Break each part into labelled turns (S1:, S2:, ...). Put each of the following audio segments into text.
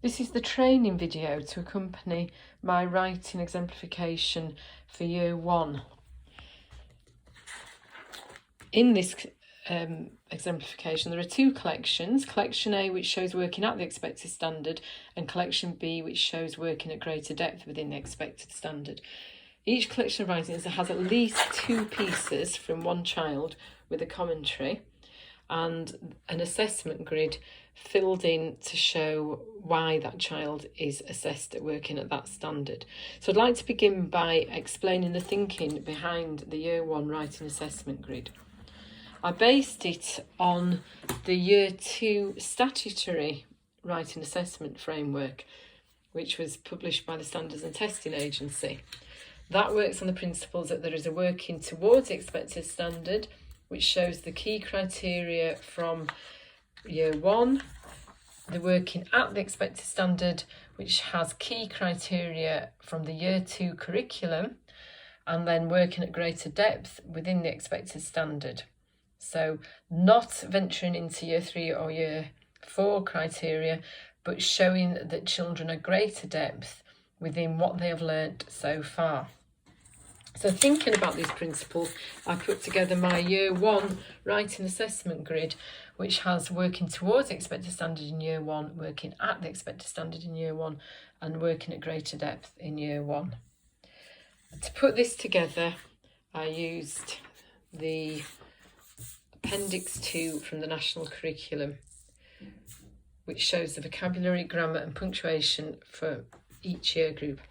S1: This is the training video to accompany my writing exemplification for Year 1. In this exemplification there are two collections, Collection A which shows working at the expected standard and Collection B which shows working at greater depth within the expected standard. Each collection of writings has at least two pieces from one child with a commentary and an assessment grid filled in to show why that child is assessed at working at that standard. So I'd like to begin by explaining the thinking behind the Year 1 writing assessment grid. I based it on the Year 2 statutory writing assessment framework, which was published by the Standards and Testing Agency. That works on the principles that there is a working towards the expected standard, which shows the key criteria from Year 1, the working at the expected standard, which has key criteria from the Year 2 curriculum, and then working at greater depth within the expected standard. So not venturing into Year 3 or Year 4 criteria, but showing that children are greater depth within what they have learnt so far. So thinking about these principles, I put together my Year 1 writing assessment grid, which has working towards the expected standard in Year 1, working at the expected standard in Year 1, and working at greater depth in Year 1. To put this together, I used the Appendix 2 from the National Curriculum, which shows the vocabulary, grammar and punctuation for each year group.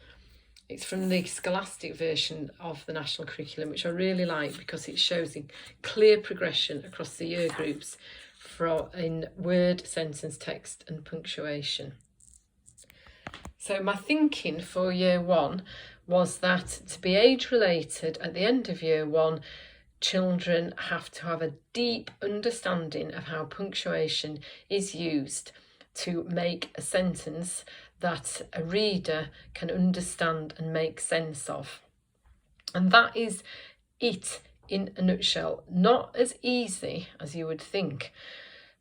S1: It's from the Scholastic version of the National Curriculum, which I really like because it shows a clear progression across the year groups in word, sentence, text and punctuation. So my thinking for Year 1 was that to be age related at the end of Year 1, children have to have a deep understanding of how punctuation is used to make a sentence that a reader can understand and make sense of. And that is it in a nutshell. Not as easy as you would think,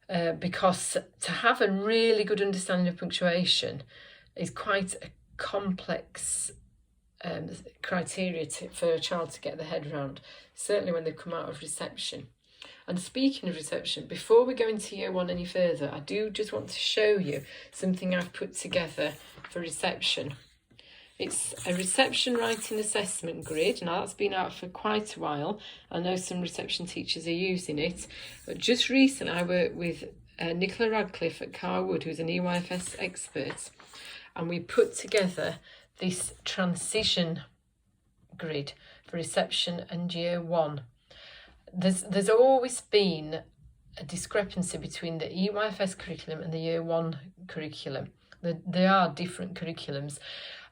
S1: because to have a really good understanding of punctuation is quite a complex criteria for a child to get their head around, certainly when they come out of reception. And speaking of reception, before we go into Year 1 any further, I do just want to show you something I've put together for reception. It's a reception writing assessment grid. Now that's been out for quite a while. I know some reception teachers are using it, but just recently I worked with Nicola Radcliffe at Carwood, who's an EYFS expert, and we put together this transition grid for reception and Year 1. There's always been a discrepancy between the EYFS curriculum and the Year 1 curriculum. They are different curriculums,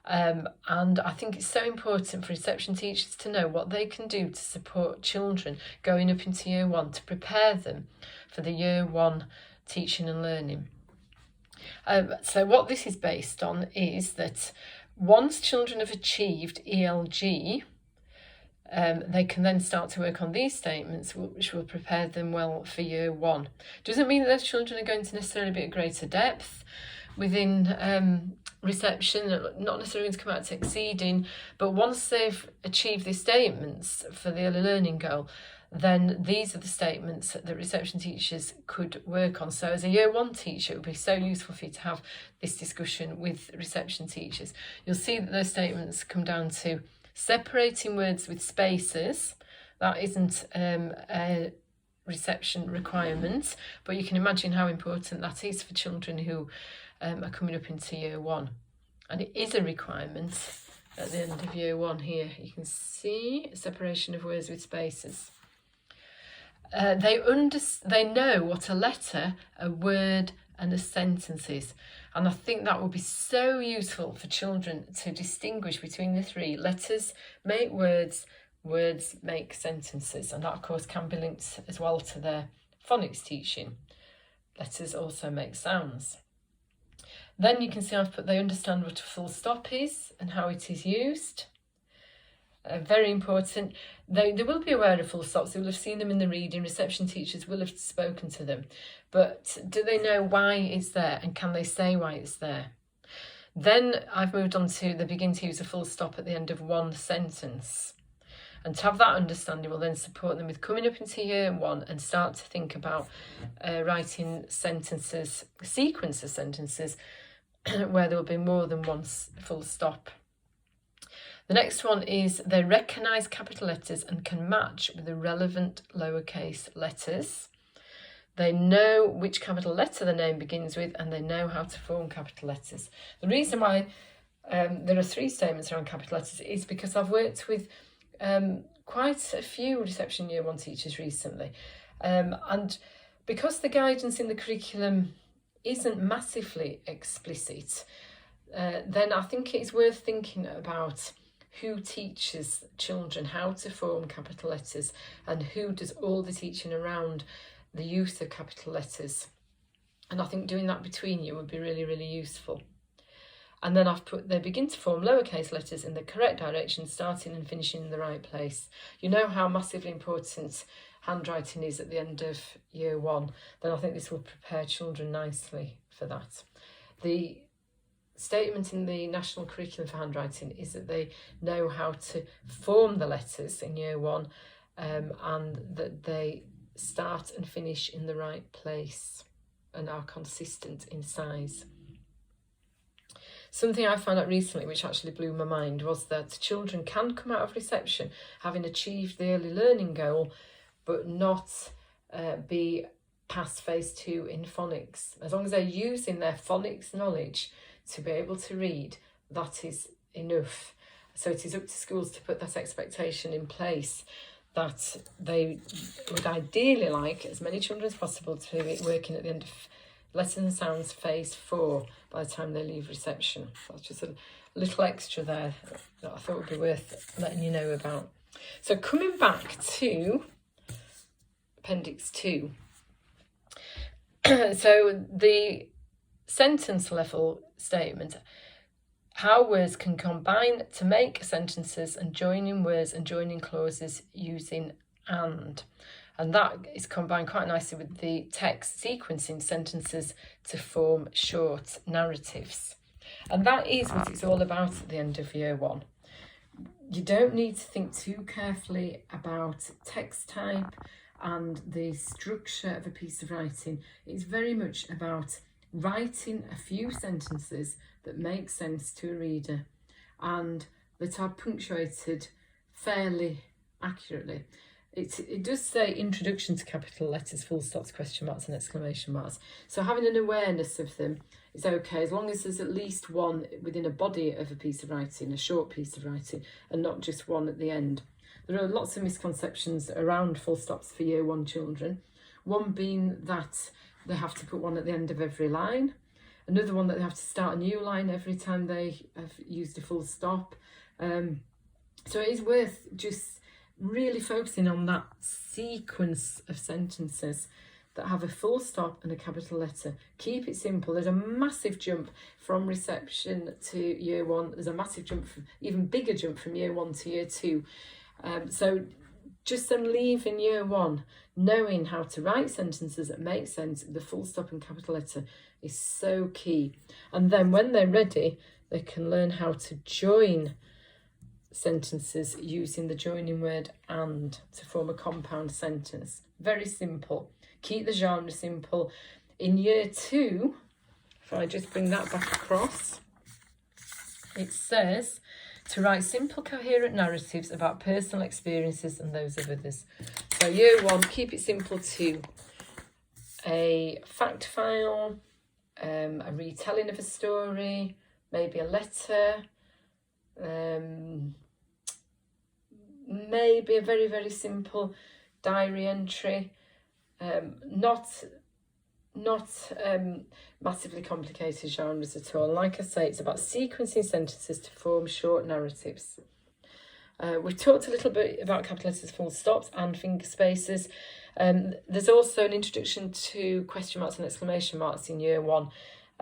S1: and I think it's so important for reception teachers to know what they can do to support children going up into Year 1 to prepare them for the Year 1 teaching and learning. So what this is based on is that once children have achieved ELG, they can then start to work on these statements, which will prepare them well for Year 1. Doesn't mean that those children are going to necessarily be at greater depth within reception, not necessarily going to come out to exceeding, but once they've achieved these statements for the early learning goal, then these are the statements that reception teachers could work on. So as a Year 1 teacher, it would be so useful for you to have this discussion with reception teachers. You'll see that those statements come down to separating words with spaces. That isn't a reception requirement, but you can imagine how important that is for children who are coming up into Year 1. And it is a requirement at the end of Year 1 here. You can see separation of words with spaces. They know what a letter, a word and a sentence is. And I think that will be so useful for children to distinguish between the three. Letters make words, words make sentences. And that, of course, can be linked as well to their phonics teaching. Letters also make sounds. Then you can see I've put they understand what a full stop is and how it is used. Very important. They will be aware of full stops. They will have seen them in the reading. Reception teachers will have spoken to them. But do they know why it's there, and can they say why it's there? Then I've moved on to they begin to use a full stop at the end of one sentence. And to have that understanding will then support them with coming up into year one and start to think about writing sentences, a sequence of sentences, where there will be more than one full stop. The next one is they recognise capital letters and can match with the relevant lowercase letters. They know which capital letter the name begins with, and they know how to form capital letters. The reason why there are 3 statements around capital letters is because I've worked with quite a few reception year 1 teachers recently, and because the guidance in the curriculum isn't massively explicit, then I think it's worth thinking about who teaches children how to form capital letters and who does all the teaching around the use of capital letters. And I think doing that between you would be really, really useful. And then I've put they begin to form lowercase letters in the correct direction, starting and finishing in the right place. You know how massively important handwriting is at the end of year 1. Then I think this will prepare children nicely for that. The statement in the national curriculum for handwriting is that they know how to form the letters in year 1, and that they start and finish in the right place and are consistent in size. Something I found out recently which actually blew my mind was that children can come out of reception having achieved the early learning goal but not be past phase 2 in phonics. As long as they're using their phonics knowledge to be able to read, that is enough. So it is up to schools to put that expectation in place, that they would ideally like as many children as possible to be working at the end of letters and sounds phase 4 by the time they leave reception. That's just a little extra there that I thought would be worth letting you know about. So coming back to Appendix 2. So the sentence level statement, how words can combine to make sentences and joining words and joining clauses using and that is combined quite nicely with the text sequencing sentences to form short narratives. And that is what it's all about at the end of year 1. You don't need to think too carefully about text type and the structure of a piece of writing. It's very much about writing a few sentences that make sense to a reader and that are punctuated fairly accurately. It does say introduction to capital letters, full stops, question marks and exclamation marks. So having an awareness of them is okay, as long as there's at least one within a body of a piece of writing, a short piece of writing, and not just one at the end. There are lots of misconceptions around full stops for year 1 children. One being that they have to put one at the end of every line. Another one that they have to start a new line every time they have used a full stop. So it is worth just really focusing on that sequence of sentences that have a full stop and a capital letter. Keep it simple. There's a massive jump from reception to year 1. There's a massive jump, even bigger jump from year 1 to year 2. So just them leaving year 1 knowing how to write sentences that make sense, the full stop and capital letter is so key. And then when they're ready, they can learn how to join sentences using the joining word and to form a compound sentence. Very simple. Keep the genre simple. In year 2, if I just bring that back across, it says to write simple, coherent narratives about personal experiences and those of others. So year 1, keep it simple to a fact file, a retelling of a story, maybe a letter, maybe a very, very simple diary entry, not massively complicated genres at all. And like I say, it's about sequencing sentences to form short narratives. We've talked a little bit about capital letters, full stops and finger spaces. There's also an introduction to question marks and exclamation marks in year 1.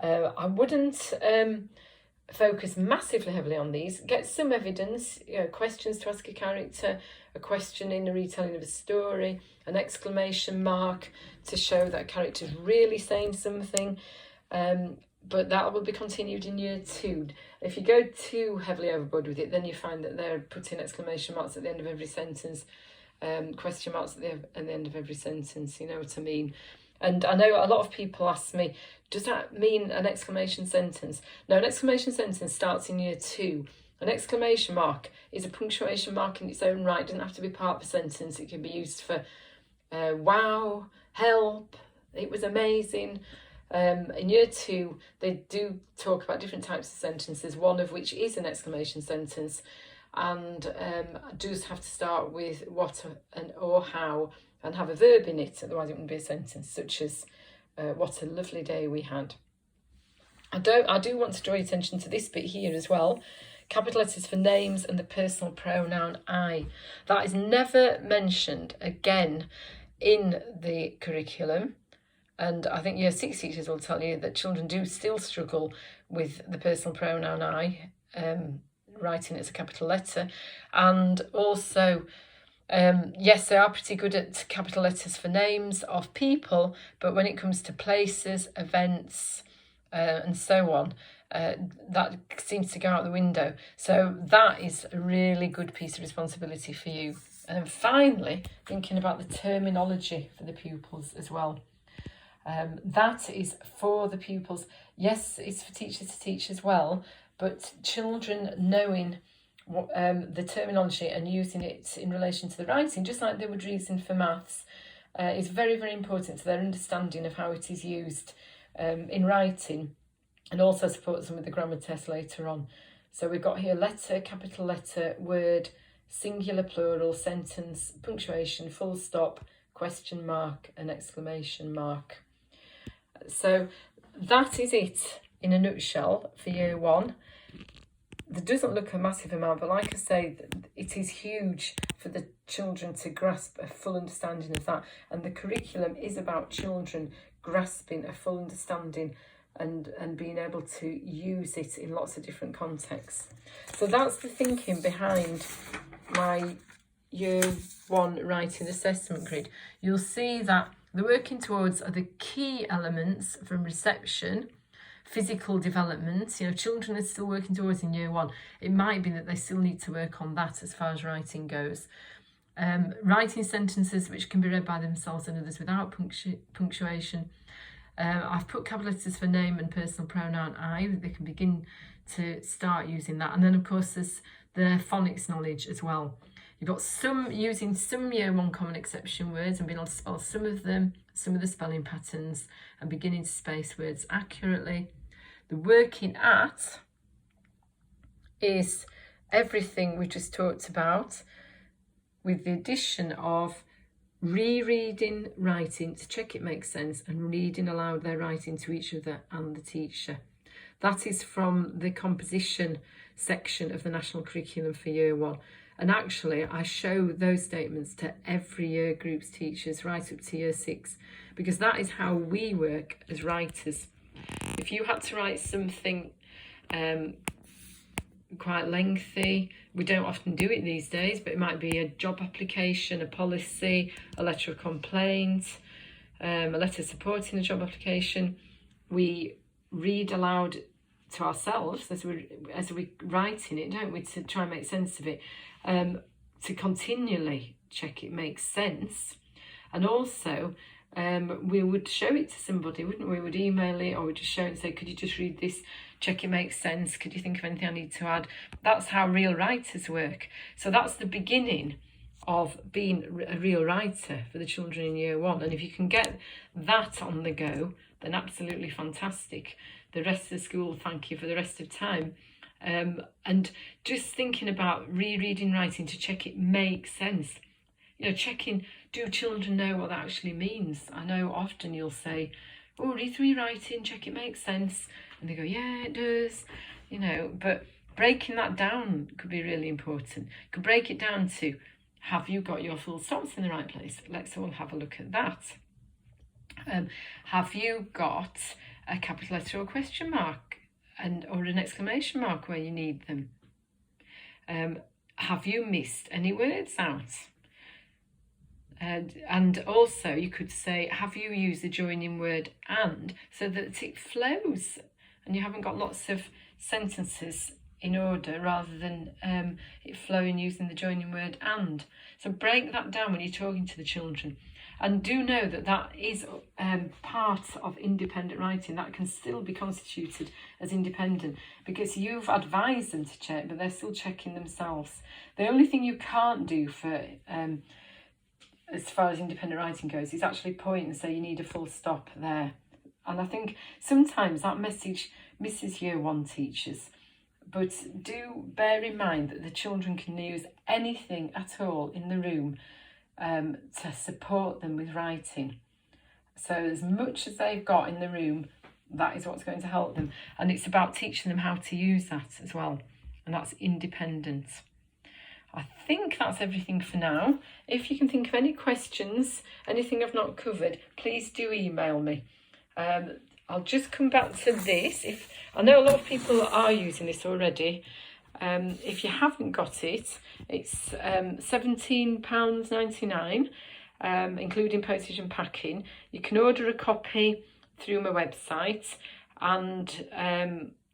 S1: I wouldn't focus massively heavily on these. Get some evidence, questions to ask a character, a question in a retelling of a story, an exclamation mark to show that a character is really saying something. but that will be continued in year 2. If you go too heavily overboard with it, then you find that they're putting exclamation marks at the end of every sentence, question marks at the end of every sentence, you know what I mean? And I know a lot of people ask me, does that mean an exclamation sentence? No, an exclamation sentence starts in year 2. An exclamation mark is a punctuation mark in its own right. It doesn't have to be part of a sentence. It can be used for wow, help, it was amazing. In year 2, they do talk about different types of sentences, one of which is an exclamation sentence, and does have to start with what and or how and have a verb in it, otherwise it wouldn't be a sentence, such as what a lovely day we had. I do want to draw your attention to this bit here as well. Capital letters for names and the personal pronoun I. That is never mentioned again in the curriculum. And I think year 6 teachers will tell you that children do still struggle with the personal pronoun I, writing it as a capital letter. And also, yes, they are pretty good at capital letters for names of people, but when it comes to places, events, and so on, that seems to go out the window. So that is a really good piece of responsibility for you. And then finally, thinking about the terminology for the pupils as well. That is for the pupils. Yes, it's for teachers to teach as well, but children knowing what, the terminology and using it in relation to the writing, just like they would reason for maths, is very, very important to their understanding of how it is used in writing, and also supports them with the grammar test later on. So we've got here letter, capital letter, word, singular, plural, sentence, punctuation, full stop, question mark, and exclamation mark. So that is it in a nutshell for year 1. There doesn't look a massive amount, but like I say, it is huge for the children to grasp a full understanding of that. And the curriculum is about children grasping a full understanding and being able to use it in lots of different contexts. So that's the thinking behind my year 1 writing assessment grid. You'll see that the working towards are the key elements from reception, physical development. You know, children are still working towards in year 1. It might be that they still need to work on that as far as writing goes. Writing sentences which can be read by themselves and others without punctuation. I've put capital letters for name and personal pronoun I. They can begin to start using that. And then, of course, there's the phonics knowledge as well. You've got some using some year 1 common exception words and being able to spell some of them, some of the spelling patterns, and beginning to space words accurately. The working at is everything we just talked about, with the addition of rereading writing to check it makes sense, and reading aloud their writing to each other and the teacher. That is from the composition section of the national curriculum for year 1. And actually, I show those statements to every year group's teachers right up to year 6, because that is how we work as writers. If you had to write something quite lengthy, we don't often do it these days, but it might be a job application, a policy, a letter of complaint, a letter supporting a job application, we read aloud to ourselves as we're writing it, don't we, to try and make sense of it, to continually check it makes sense. And also we would show it to somebody, wouldn't we? We would email it, or we'd just show it and say, could you just read this, check it makes sense, could you think of anything I need to add? That's how real writers work. So that's the beginning of being a real writer for the children in year 1. And if you can get that on the go, then absolutely fantastic. The rest of the school thank you for the rest of time. And just thinking about rereading writing to check it makes sense. You know, checking, do children know what that actually means? I know often you'll say, oh, read through writing, check it makes sense. And they go, yeah, it does. You know, but breaking that down could be really important. You could break it down to, have you got your full stops in the right place? Let's all have a look at that. Have you got a capital letter or question mark or an exclamation mark where you need them? Have you missed any words out? And also you could say, have you used the joining word and, so that it flows and you haven't got lots of sentences in order rather than it flowing using the joining word and. So break that down when you're talking to the children. And do know that that is part of independent writing. That can still be constituted as independent because you've advised them to check, but they're still checking themselves. The only thing you can't do for, as far as independent writing goes, is actually point and say you need a full stop there. And I think sometimes that message misses Year 1 teachers. But do bear in mind that the children can use anything at all in the room to support them with writing. So as much as they've got in the room, that is what's going to help them. And it's about teaching them how to use that as well. And that's independent. I think that's everything for now. If you can think of any questions, anything I've not covered, please do email me. I'll just come back to this. If I know a lot of people are using this already. If you haven't got it, it's £17.99, including postage and packing. You can order a copy through my website, and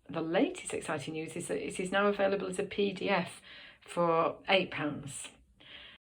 S1: the latest exciting news is that it is now available as a PDF for £8.